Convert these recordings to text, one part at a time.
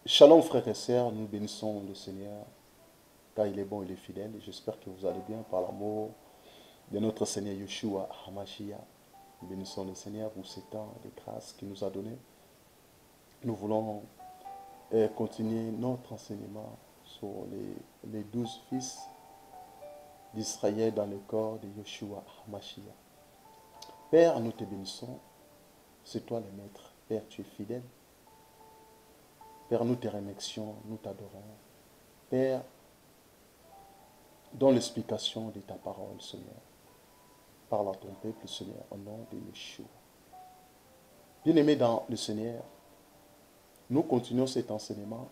Shalom frères et sœurs, nous bénissons le Seigneur car il est bon, il est fidèle. J'espère que vous allez bien par l'amour de notre Seigneur Yeshua HaMashiach. Nous bénissons le Seigneur pour ces temps de grâce qu'il nous a donné. Nous voulons continuer notre enseignement sur les 12 fils d'Israël dans le corps de Yeshua HaMashiach. Père, nous te bénissons. C'est toi le maître. Père, tu es fidèle. Père, nous te remercions, nous t'adorons. Père, donne l'explication de ta parole, Seigneur. Parle à ton peuple, Seigneur, au nom de Yeshua. Bien-aimés dans le Seigneur, nous continuons cet enseignement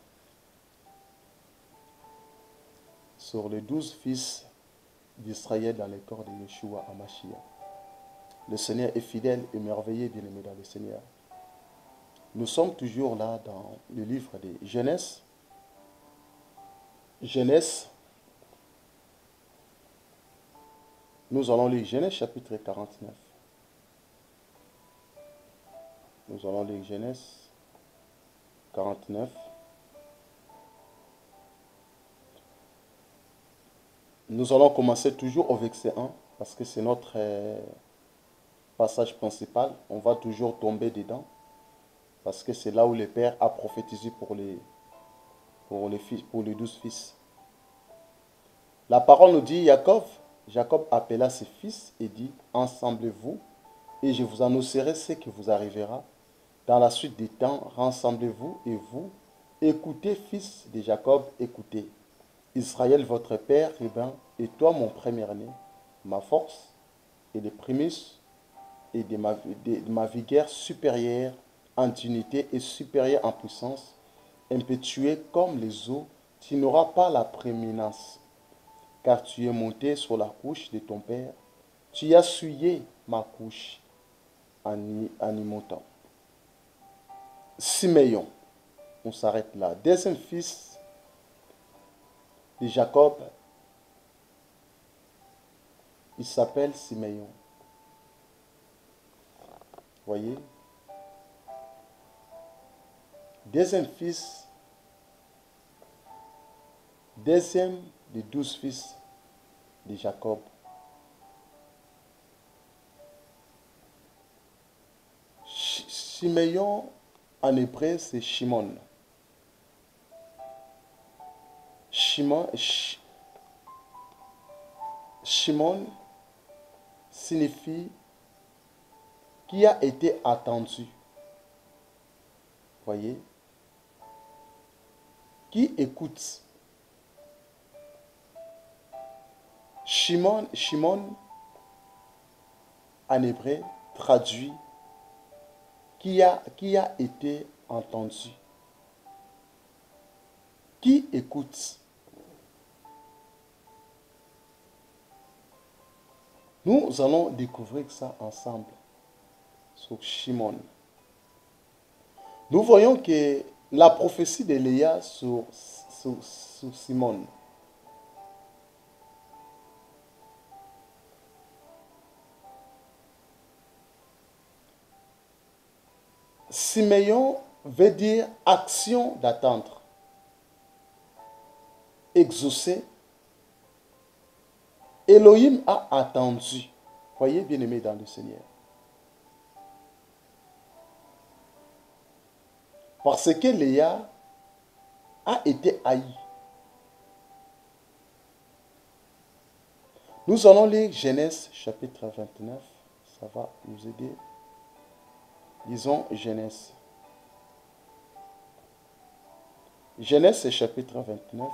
sur les 12 fils d'Israël dans le corps de Yeshua HaMashiach. Le Seigneur est fidèle et merveilleux, bien-aimés dans le Seigneur. Nous sommes toujours là dans le livre de Genèse. Genèse. Nous allons lire Genèse chapitre 49. Nous allons lire Genèse 49. Nous allons commencer toujours au verset 1 parce que c'est notre passage principal. On va toujours tomber dedans parce que c'est là où le Père a prophétisé pour les 12 fils. La parole nous dit, Jacob appela ses fils et dit, rassemblez-vous et je vous annoncerai ce qui vous arrivera. Dans la suite des temps, rassemblez-vous et vous, écoutez, fils de Jacob, écoutez. Israël, votre père, et toi, mon premier-né, ma force et les prémices et de ma vigueur supérieure en dignité et supérieure en puissance, impétueux comme les eaux, tu n'auras pas la prééminence, car tu es monté sur la couche de ton père, tu as souillé ma couche en y montant. Siméon, on s'arrête là. Deuxième fils de Jacob, il s'appelle Siméon. Voyez? Deuxième des 12 fils de Jacob. Siméon, en hébreu, c'est Shimon. Shimon signifie qui a été attendu. Voyez? Qui écoute. Shimon, en hébreu, traduit qui a été entendu. Qui écoute. Nous allons découvrir ça ensemble sur Shimon. Nous voyons que la prophétie de Léa sur Simon. Siméon veut dire action d'attendre, exaucer. Elohim a attendu. Voyez, bien-aimés dans le Seigneur. Parce que Léa a été haïe. Nous allons lire Genèse chapitre 29. Ça va nous aider. Lisons Genèse. Genèse chapitre 29.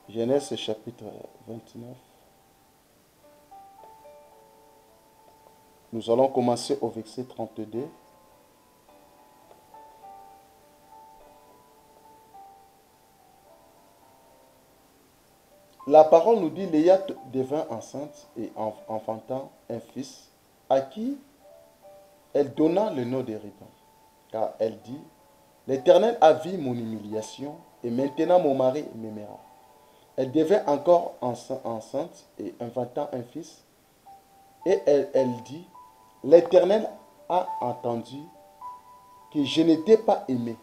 Genèse chapitre 29. Nous allons commencer au verset 32. La parole nous dit, Léa devint enceinte et enfantant un fils à qui elle donna le nom de Reuben. Car elle dit, l'Éternel a vu mon humiliation et maintenant mon mari m'aimera. Elle devint encore enceinte et enfantant un fils. Et elle dit, l'Éternel a entendu que je n'étais pas aimé.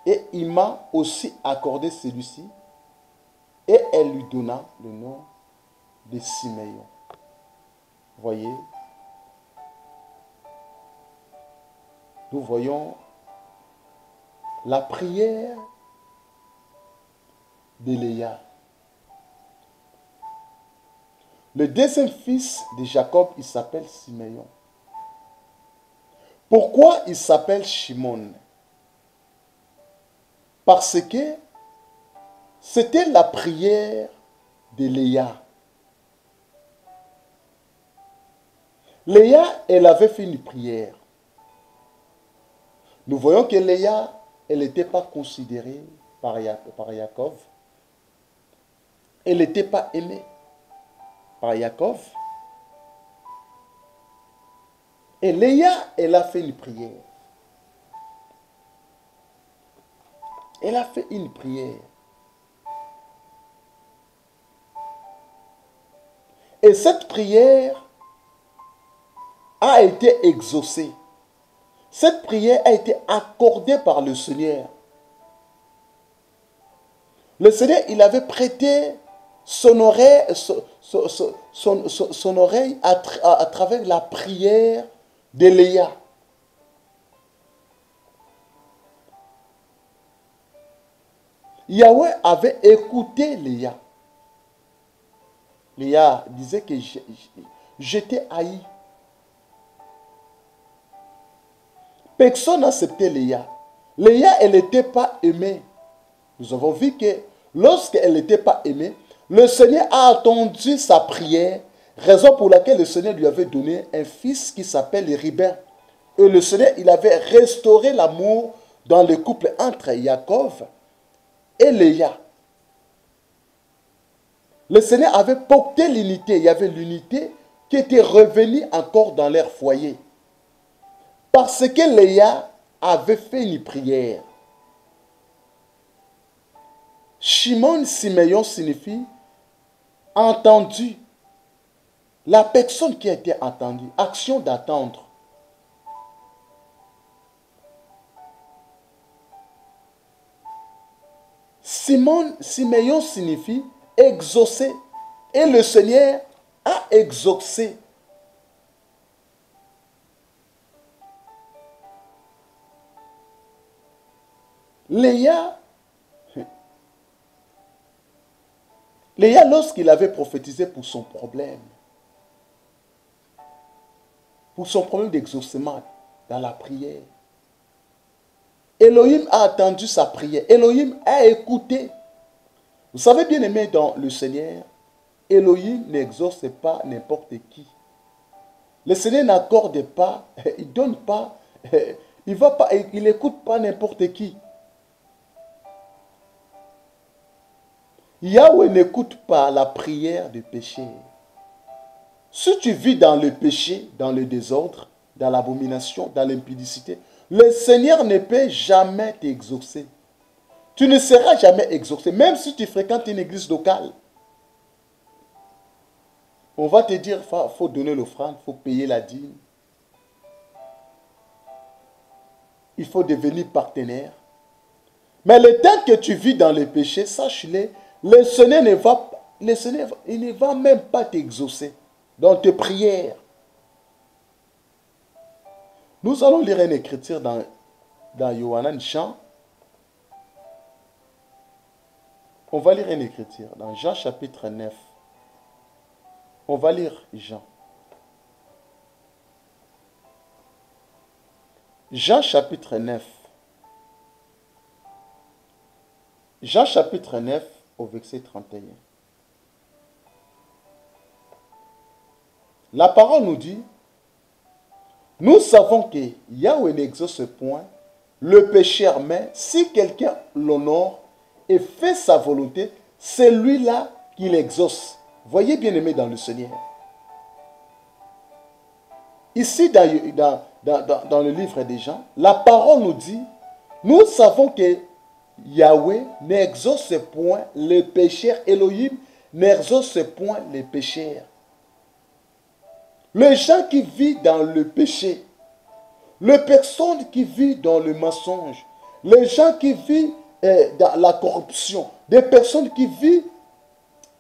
Et il m'a aussi accordé celui-ci. Et elle lui donna le nom de Siméon. Voyez, nous voyons la prière de Léa. Le deuxième fils de Jacob, il s'appelle Siméon. Pourquoi il s'appelle Shimon? Parce que c'était la prière de Léa. Léa, elle avait fait une prière. Nous voyons que Léa, elle n'était pas considérée par Jacob. Elle n'était pas aimée par Jacob. Et Léa, elle a fait une prière. Elle a fait une prière. Et cette prière a été exaucée. Cette prière a été accordée par le Seigneur. Le Seigneur, il avait prêté son oreille, son oreille à travers la prière de Léa. Yahweh avait écouté Léa. Léa disait que j'étais haï. Personne n'acceptait Léa. Léa, elle n'était pas aimée. Nous avons vu que lorsqu'elle n'était pas aimée, le Seigneur a attendu sa prière, raison pour laquelle le Seigneur lui avait donné un fils qui s'appelle Ribin. Et le Seigneur, il avait restauré l'amour dans le couple entre Jacob et Léa. Le Seigneur avait porté l'unité. Il y avait l'unité qui était revenue encore dans leur foyer. Parce que Léa avait fait une prière. Shimon, Siméon signifie entendu. La personne qui a été entendue. Action d'attendre. Siméon signifie exaucer. Et le Seigneur a exaucé. Léa, lorsqu'il avait prophétisé pour son problème d'exaucement dans la prière, Elohim a attendu sa prière. Elohim a écouté. Vous savez, bien aimé dans le Seigneur, Elohim n'exauce pas n'importe qui. Le Seigneur n'accorde pas, il ne donne pas, il n'écoute pas n'importe qui. Yahweh n'écoute pas la prière du péché. Si tu vis dans le péché, dans le désordre, dans l'abomination, dans l'impudicité, le Seigneur ne peut jamais t'exaucer. Tu ne seras jamais exaucé, même si tu fréquentes une église locale. On va te dire, il faut donner l'offrande, il faut payer la dîme. Il faut devenir partenaire. Mais le temps que tu vis dans le péché, sache-le, le Seigneur il ne va même pas t'exaucer dans tes prières. Nous allons lire une écriture dans Yohanan Jean. On va lire une écriture dans Jean chapitre 9. On va lire Jean. Jean chapitre 9. Jean chapitre 9 au verset 31. La parole nous dit, nous savons que Yahweh n'exauce point le pécheur, mais si quelqu'un l'honore et fait sa volonté, c'est lui-là qui l'exauce. Voyez, bien aimé dans le Seigneur. Ici, dans le livre des Jean, la parole nous dit, nous savons que Yahweh n'exauce point les pécheurs. Elohim n'exauce point les pécheurs. Les gens qui vivent dans le péché, Les personnes qui vivent dans le mensonge, les gens qui vivent dans la corruption, des personnes qui vivent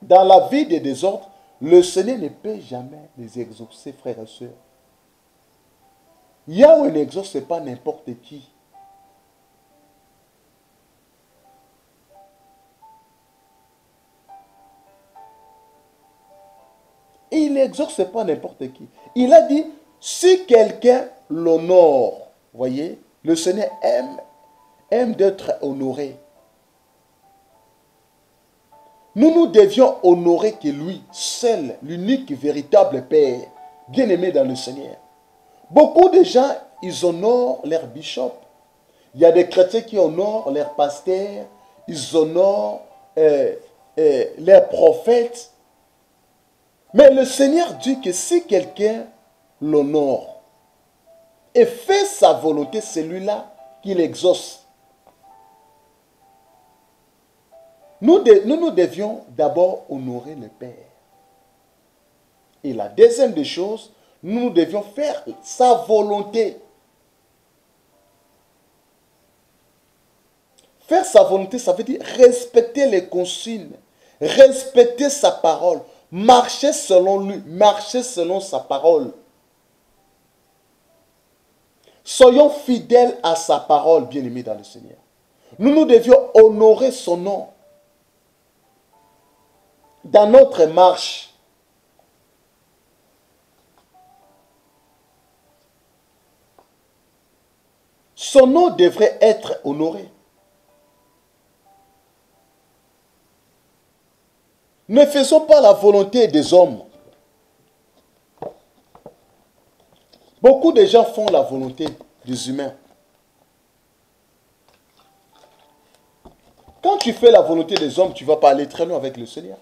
dans la vie des désordres, le Seigneur ne peut jamais les exaucer, frères et sœurs. Yahweh n'exauce pas n'importe qui. Il n'exauce pas n'importe qui. Il a dit, si quelqu'un l'honore, voyez, le Seigneur aime d'être honoré. Nous devions honorer que lui, seul, l'unique véritable Père, bien-aimé dans le Seigneur. Beaucoup de gens, ils honorent leur bishop. Il y a des chrétiens qui honorent leurs pasteurs, ils honorent leurs prophètes. Mais le Seigneur dit que si quelqu'un l'honore et fait sa volonté, c'est lui-là qui l'exauce. Nous devions d'abord honorer le Père. Et la deuxième des choses, nous devions faire sa volonté. Faire sa volonté, ça veut dire respecter les consignes, respecter sa parole, marcher selon lui, marcher selon sa parole. Soyons fidèles à sa parole, bien-aimés dans le Seigneur. Nous devions honorer son nom dans notre marche. Son nom devrait être honoré. Ne faisons pas la volonté des hommes. Beaucoup de gens font la volonté des humains. Quand tu fais la volonté des hommes, tu ne vas pas aller très loin avec le Seigneur.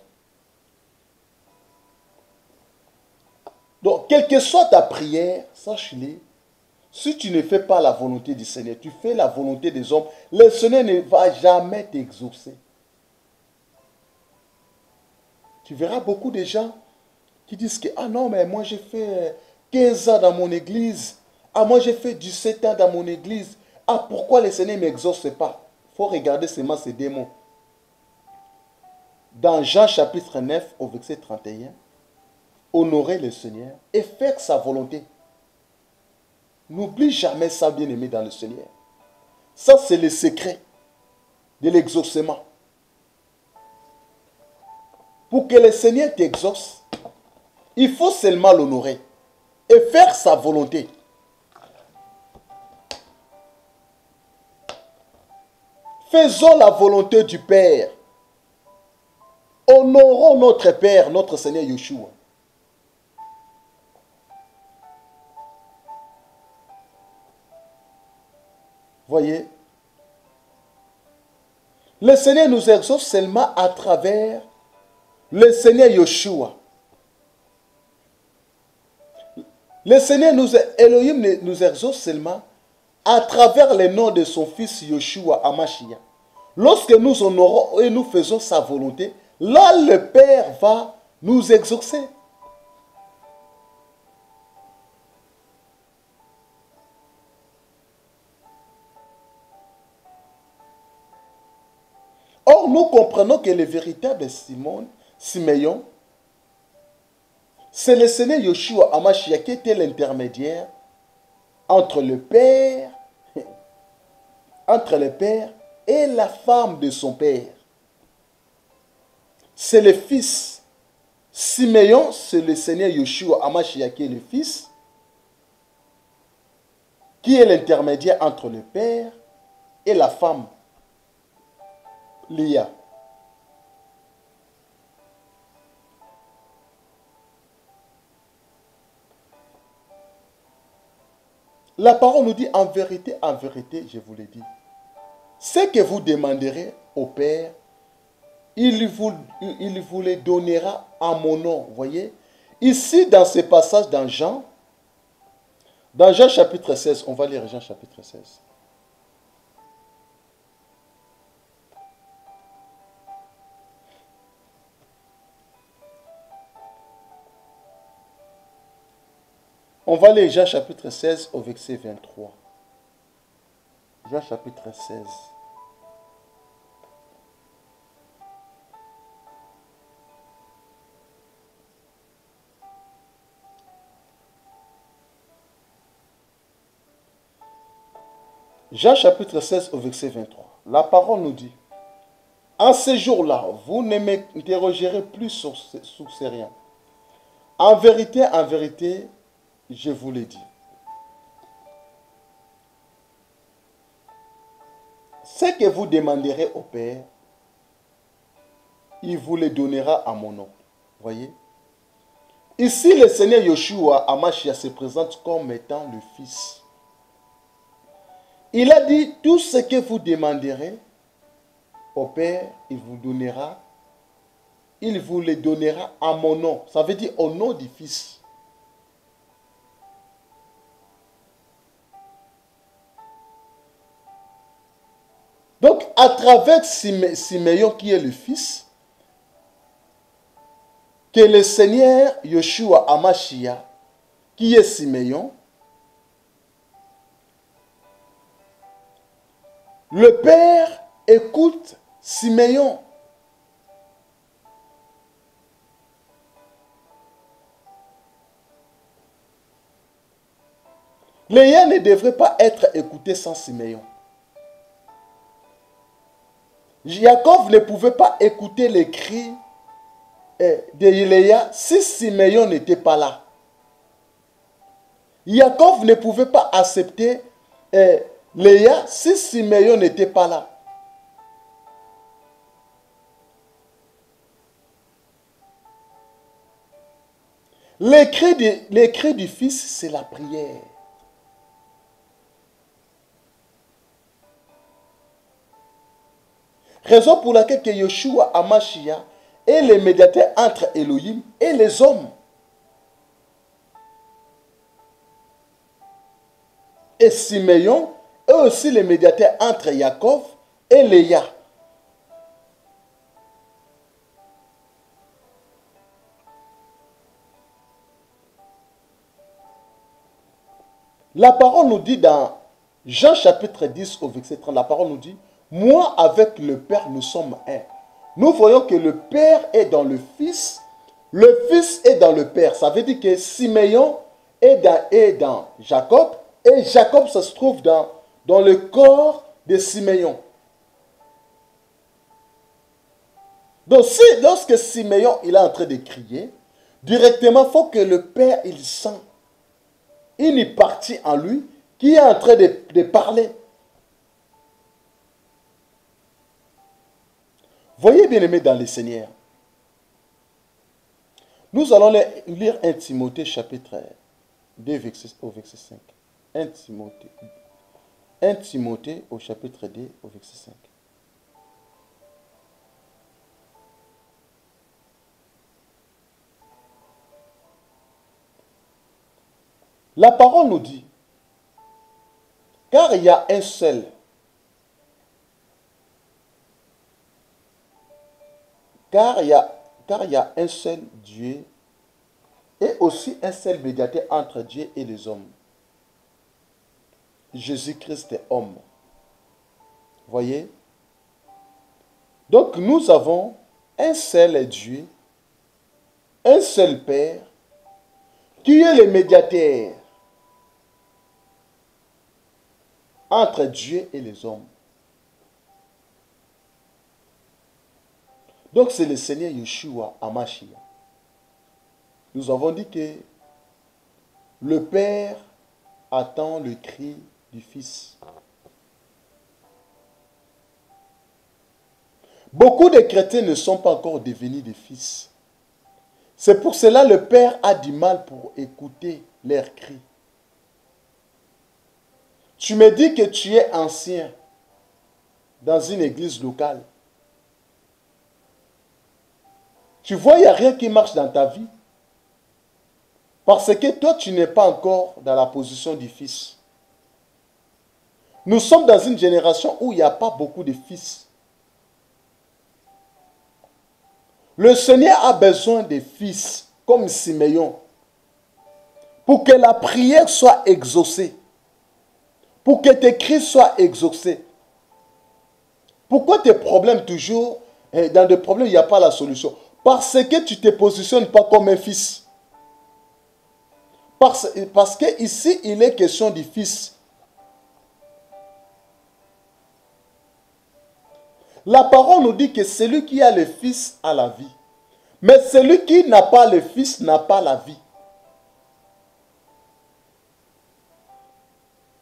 Donc, quelle que soit ta prière, sache-le, si tu ne fais pas la volonté du Seigneur, tu fais la volonté des hommes, le Seigneur ne va jamais t'exaucer. Tu verras beaucoup de gens qui disent que, ah non, mais moi j'ai fait 15 ans dans mon église. Ah, moi j'ai fait 17 ans dans mon église. Ah, pourquoi le Seigneur ne m'exauce pas? Il faut regarder seulement ces démons. Dans Jean chapitre 9 au verset 31, honorer le Seigneur et faire sa volonté. N'oublie jamais ça, bien-aimé dans le Seigneur. Ça, c'est le secret de l'exaucement. Pour que le Seigneur t'exauce, il faut seulement l'honorer et faire sa volonté. Faisons la volonté du Père. Honorons notre Père, notre Seigneur Yeshua. Voyez, le Seigneur nous exauce seulement à travers le Seigneur Yeshua. Le Seigneur Elohim nous exauce seulement à travers le nom de son fils Yeshua Hamashiach. Lorsque nous honorons et nous faisons sa volonté, là le Père va nous exaucer. Or, nous comprenons que le véritable Siméon, c'est le Seigneur Yeshua Hamashiach qui était l'intermédiaire entre le Père et la femme de son Père. C'est le Fils. Siméon, c'est le Seigneur Yeshua Hamashiach qui est le Fils, qui est l'intermédiaire entre le Père et la femme, Léa. La parole nous dit en vérité, je vous l'ai dit. Ce que vous demanderez au Père, il vous le donnera en mon nom. Voyez, ici dans ce passage dans Jean chapitre 16, on va lire Jean chapitre 16. On va lire Jean chapitre 16 au verset 23. Jean chapitre 16. Jean chapitre 16 au verset 23. La parole nous dit, en ces jours-là, vous ne m'interrogerez plus sur ces rien. En vérité, je vous l'ai dit. Ce que vous demanderez au Père, il vous le donnera à mon nom. Voyez? Ici, le Seigneur Yeshua Hamashiach se présente comme étant le Fils. Il a dit, tout ce que vous demanderez au Père, il vous le donnera à mon nom. Ça veut dire au nom du Fils. Donc, à travers Simeon qui est le Fils, que le Seigneur Yeshua Hamashiach, qui est Simeon, le Père écoute Simeon. Léa ne devrait pas être écouté sans Simeon. Jacob ne pouvait pas écouter les cris de Léa si Simeon n'était pas là. Jacob ne pouvait pas accepter Léa si Simeon n'était pas là. Les cris du Fils, c'est la prière. Raison pour laquelle que Yeshua Hamashiach est le médiateur entre Elohim et les hommes. Et Simeon est aussi le médiateur entre Jacob et Léa. La parole nous dit dans Jean chapitre 10 au verset 30, la parole nous dit, moi avec le Père nous sommes un. Nous voyons que le Père est dans le Fils est dans le Père. Ça veut dire que Simeon est dans Jacob et Jacob ça se trouve dans le corps de Simeon. Donc lorsque Simeon il est en train de crier, directement il faut que le Père il sent une partie en lui qui est en train de parler. Voyez bien aimé dans le Seigneur. Nous allons lire 1 Timothée chapitre 2 au verset 5. 1 Timothée au chapitre 2 au verset 5. La parole nous dit, car il y a un seul, car il y a un seul Dieu et aussi un seul médiateur entre Dieu et les hommes. Jésus-Christ est homme. Voyez? Donc nous avons un seul Dieu, un seul Père, qui est le médiateur entre Dieu et les hommes. Donc c'est le Seigneur Yeshua Hamashiach. Nous avons dit que le Père attend le cri du Fils. Beaucoup de chrétiens ne sont pas encore devenus des fils. C'est pour cela que le Père a du mal pour écouter leurs cris. Tu me dis que tu es ancien dans une église locale. Tu vois, il n'y a rien qui marche dans ta vie. Parce que toi, tu n'es pas encore dans la position du fils. Nous sommes dans une génération où il n'y a pas beaucoup de fils. Le Seigneur a besoin de fils, comme Simeon. pour que la prière soit exaucée, pour que tes cris soient exaucés. Pourquoi tes problèmes toujours, dans des problèmes, il n'y a pas la solution? Parce que tu ne te positionnes pas comme un fils. Parce que ici, il est question du fils. La parole nous dit que celui qui a le fils a la vie. Mais celui qui n'a pas le fils n'a pas la vie.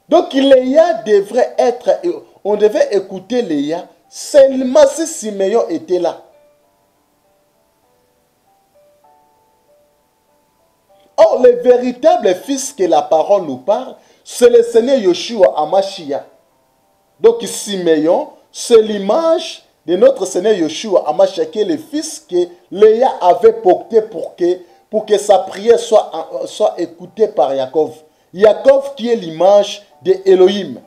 Donc Léa devrait être, on devait écouter Léa seulement si Siméon était là. Or, le véritable fils que la parole nous parle, c'est le Seigneur Yeshua Hamashiach. Donc Siméon, c'est l'image de notre Seigneur Yeshua Hamashiach, qui est le fils que Léa avait porté pour que sa prière soit écoutée par Jacob. Jacob qui est l'image de Elohim.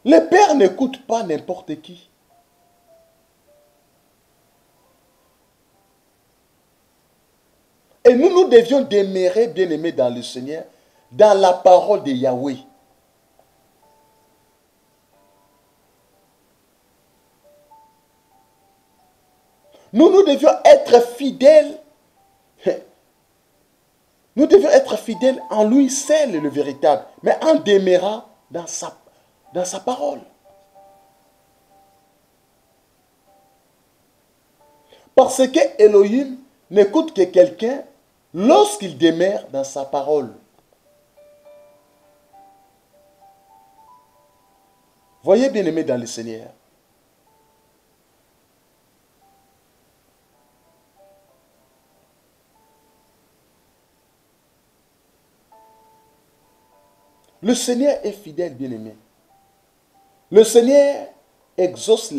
Le Père n'écoute pas n'importe qui. Et nous devions demeurer, bien-aimés dans le Seigneur, dans la parole de Yahweh. Nous devions être fidèles. Nous devions être fidèles en lui seul, le véritable, mais en demeurant dans sa parole. Parce que Elohim n'écoute que quelqu'un lorsqu'il demeure dans sa parole. Voyez, bien-aimés dans le Seigneur, le Seigneur est fidèle, bien-aimé. Le Seigneur exauce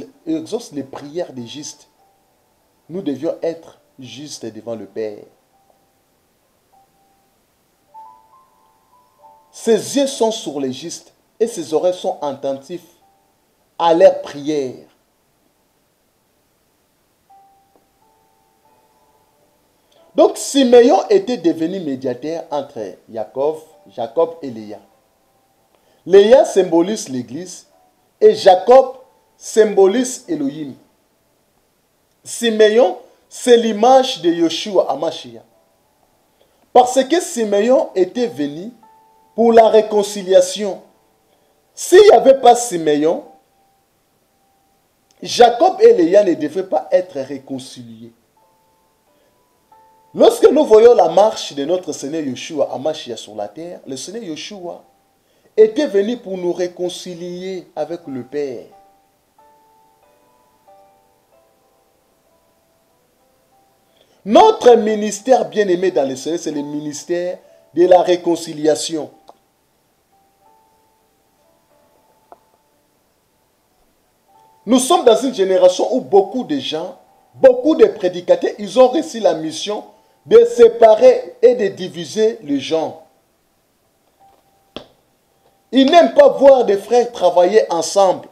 les prières des justes. Nous devions être justes devant le Père. Ses yeux sont sur les justes et ses oreilles sont attentifs à leurs prières. Donc Siméon était devenu médiateur entre Jacob et Léa. Léa symbolise l'Église et Jacob symbolise Elohim. Siméon, c'est l'image de Yeshua Hamashiach. Parce que Siméon était venu pour la réconciliation. S'il n'y avait pas Siméon, Jacob et Léa ne devaient pas être réconciliés. Lorsque nous voyons la marche de notre Seigneur Yeshua Hamashiach sur la terre, le Seigneur Yeshua était venu pour nous réconcilier avec le Père. Notre ministère bien-aimé dans le Seigneur, c'est le ministère de la réconciliation. Nous sommes dans une génération où beaucoup de gens, beaucoup de prédicateurs, ils ont reçu la mission de séparer et de diviser les gens. Ils n'aiment pas voir des frères travailler ensemble.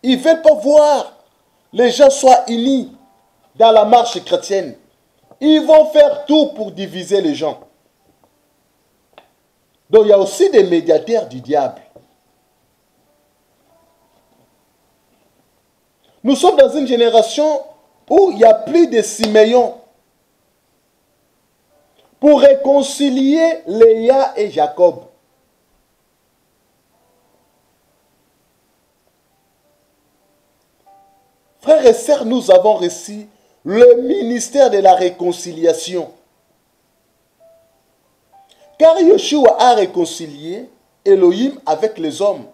Ils ne veulent pas voir les gens soient unis dans la marche chrétienne. Ils vont faire tout pour diviser les gens. Donc il y a aussi des médiateurs du diable. Nous sommes dans une génération où il n'y a plus de Siméon pour réconcilier Léa et Jacob. Frères et sœurs, nous avons reçu le ministère de la réconciliation. Car Yeshua a réconcilié Elohim avec les hommes.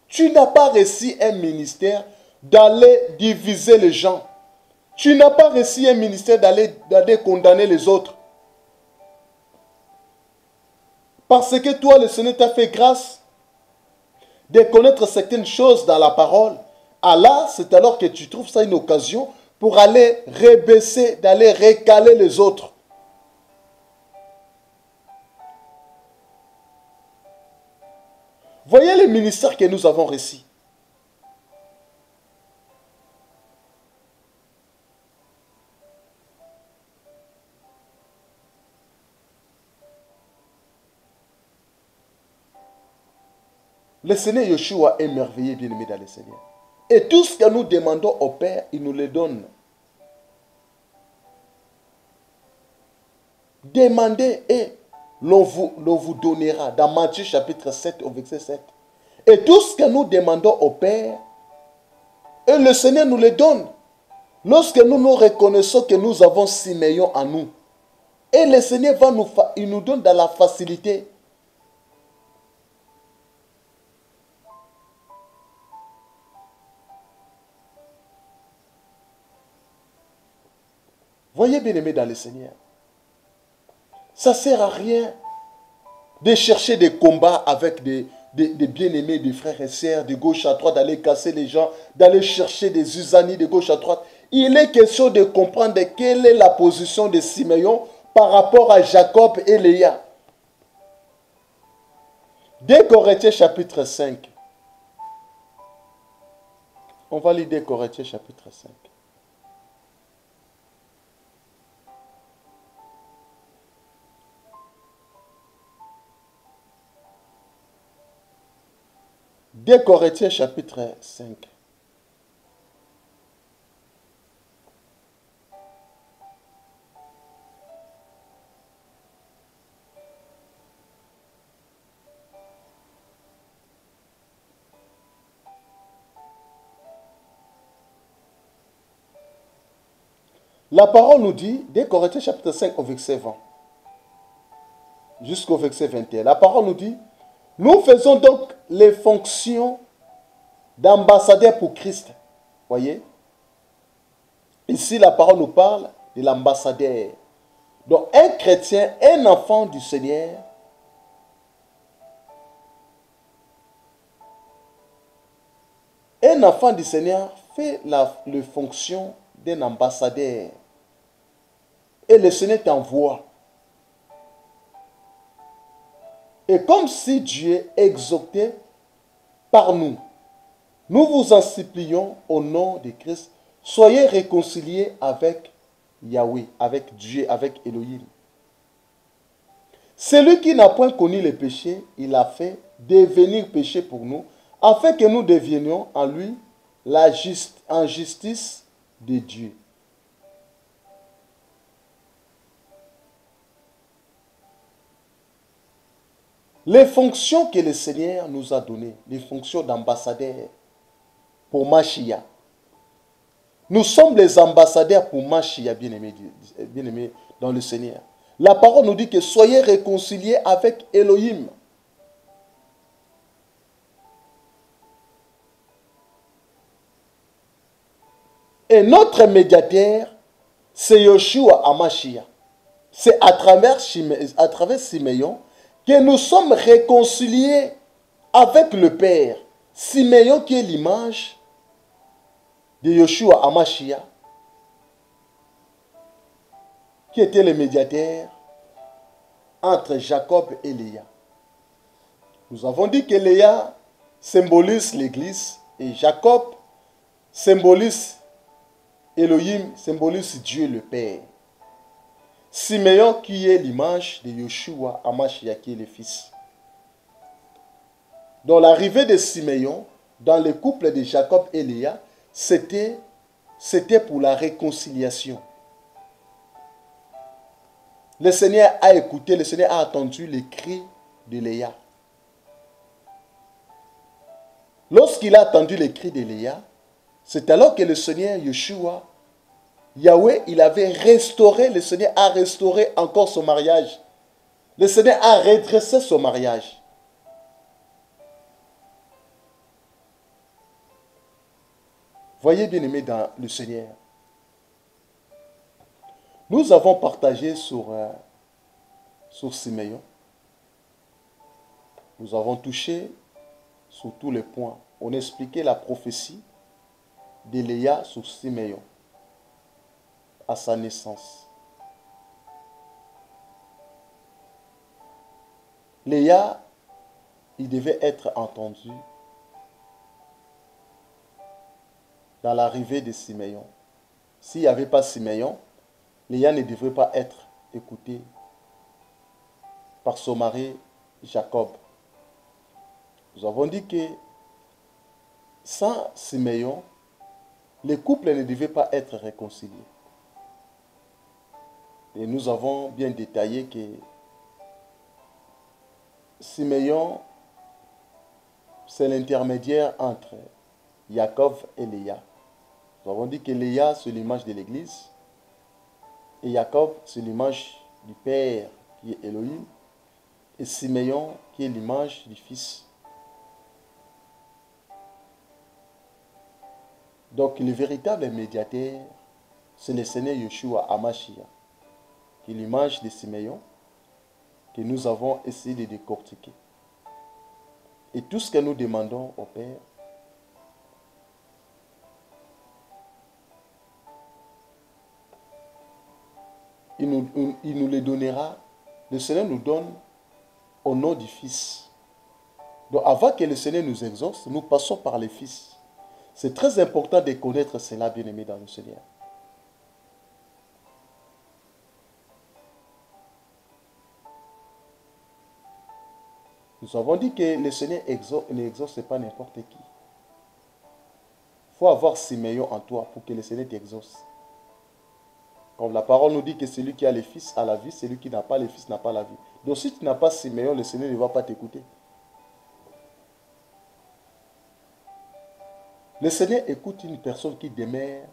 Tu n'as pas reçu un ministère d'aller diviser les gens. Tu n'as pas reçu un ministère d'aller condamner les autres. Parce que toi, le Seigneur t'a fait grâce de connaître certaines choses dans la parole. Allah, c'est alors que tu trouves ça une occasion pour aller rebaisser, d'aller recaler les autres. Voyez les ministères que nous avons reçus. Le Seigneur Yeshua est merveilleux, bien-aimé dans le Seigneur. Et tout ce que nous demandons au Père, il nous le donne. Demandez et l'on vous donnera. Dans Matthieu chapitre 7 au verset 7. Et tout ce que nous demandons au Père, et le Seigneur nous le donne. Lorsque nous reconnaissons que nous avons Simeon en nous. Et le Seigneur il nous donne dans la facilité. Voyez bien aimé dans le Seigneur. Ça ne sert à rien de chercher des combats avec des bien-aimés, des frères et sœurs, de gauche à droite, d'aller casser les gens, d'aller chercher des usanies de gauche à droite. Il est question de comprendre quelle est la position de Simeon par rapport à Jacob et Léa. 2 Corinthiens chapitre 5. On va lire 2 Corinthiens chapitre 5. Deux Corinthiens chapitre 5. La parole nous dit, 2 Corinthiens chapitre 5 au verset 20, jusqu'au verset 21. La parole nous dit, nous faisons donc les fonctions d'ambassadeurs pour Christ. Voyez? Ici, la parole nous parle de l'ambassadeur. Donc, un chrétien, un enfant du Seigneur, un enfant du Seigneur fait la fonction d'un ambassadeur. Et le Seigneur t'envoie. Et comme si Dieu exhortait par nous, nous vous en supplions au nom de Christ, soyez réconciliés avec Yahweh, avec Dieu, avec Elohim. Celui qui n'a point connu le péché, il a fait devenir péché pour nous, afin que nous devenions en lui en justice de Dieu. Les fonctions que le Seigneur nous a données, les fonctions d'ambassadeur pour Mashiach. Nous sommes les ambassadeurs pour Mashiach, bien-aimés dans le Seigneur. La parole nous dit que soyez réconciliés avec Elohim. Et notre médiateur, c'est Yeshua HaMashiach. C'est à travers Simeon que nous sommes réconciliés avec le Père. Simeon qui est l'image de Yeshua HaMashiach, qui était le médiateur entre Jacob et Léa. Nous avons dit que Léa symbolise l'Église et Jacob symbolise Elohim, symbolise Dieu le Père. Simeon qui est l'image de Yeshua HaMashiach qui est le Fils. Donc l'arrivée de Simeon dans le couple de Jacob et Léa, c'était pour la réconciliation. Le Seigneur a écouté, le Seigneur a entendu les cris de Léa. Lorsqu'il a entendu les cris de Léa, c'est alors que le Seigneur Yeshua, Yahweh, il avait restauré, le Seigneur a restauré encore son mariage. Le Seigneur a redressé son mariage. Voyez bien aimé dans le Seigneur. Nous avons partagé sur Simeon. Nous avons touché sur tous les points. On expliquait la prophétie de Léa sur Simeon. à sa naissance. Léa, il devait être entendu dans l'arrivée de Siméon. S'il n'y avait pas Siméon, Léa ne devrait pas être écoutée par son mari Jacob. Nous avons dit que sans Siméon, les couples ne devaient pas être réconciliés. Et nous avons bien détaillé que Siméon, c'est l'intermédiaire entre Jacob et Léa. Nous avons dit que Léa, c'est l'image de l'Église, et Jacob, c'est l'image du Père, qui est Elohim, et Siméon, qui est l'image du Fils. Donc, le véritable médiateur, c'est le Seigneur Yeshua Hamashiach, qui est l'image de Siméon, que nous avons essayé de décortiquer. Et tout ce que nous demandons au Père, il nous le donnera. Le Seigneur nous donne au nom du Fils. Donc avant que le Seigneur nous exauce, nous passons par le Fils. C'est très important de connaître cela, bien-aimé dans le Seigneur. Nous avons dit que le Seigneur n'exauce pas n'importe qui. Il faut avoir Siméon en toi pour que le Seigneur t'exauce. Comme la parole nous dit que celui qui a le Fils a la vie, celui qui n'a pas le Fils n'a pas la vie. Donc si tu n'as pas Siméon, le Seigneur ne va pas t'écouter. Le Seigneur écoute une personne qui demeure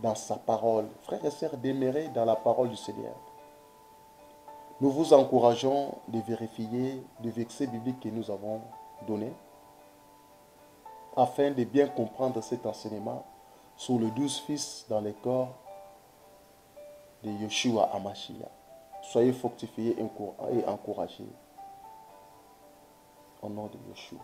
dans sa parole. Frères et sœurs, demeurez dans la parole du Seigneur. Nous vous encourageons de vérifier les versets bibliques que nous avons donnés afin de bien comprendre cet enseignement sur les 12 fils dans les corps de Yeshua Hamashiach. Soyez fortifiés et encouragés au nom de Yeshua.